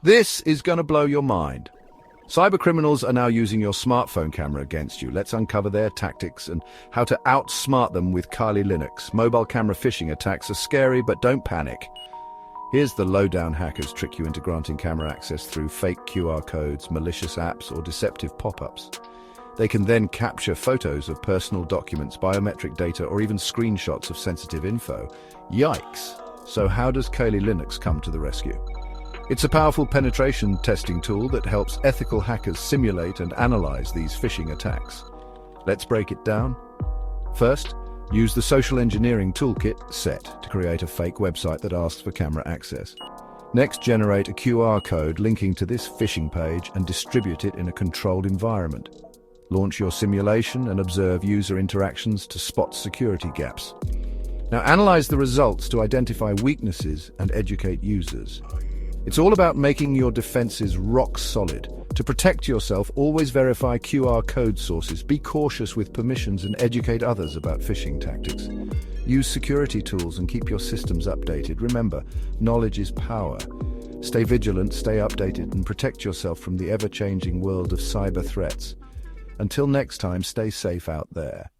This is going to blow your mind. Cybercriminals are now using your smartphone camera against you. Let's uncover their tactics and how to outsmart them with Kali Linux. Mobile camera phishing attacks are scary, but don't panic. Here's the lowdown hackers trick you into granting camera access through fake QR codes, malicious apps, or deceptive pop-ups. They can then capture photos of personal documents, biometric data, or even screenshots of sensitive info. Yikes! So how does Kali Linux come to the rescue? It's a powerful penetration testing tool that helps ethical hackers simulate and analyze these phishing attacks. Let's break it down. First, use the social engineering toolkit set to create a fake website that asks for camera access. Next, generate a QR code linking to this phishing page and distribute it in a controlled environment. Launch your simulation and observe user interactions to spot security gaps. Now analyze the results to identify weaknesses and educate users. It's all about making your defenses rock solid. To protect yourself, always verify QR code sources, be cautious with permissions, and educate others about phishing tactics. Use security tools and keep your systems updated. Remember, knowledge is power. Stay vigilant, stay updated, and protect yourself from the ever-changing world of cyber threats. Until next time, stay safe out there.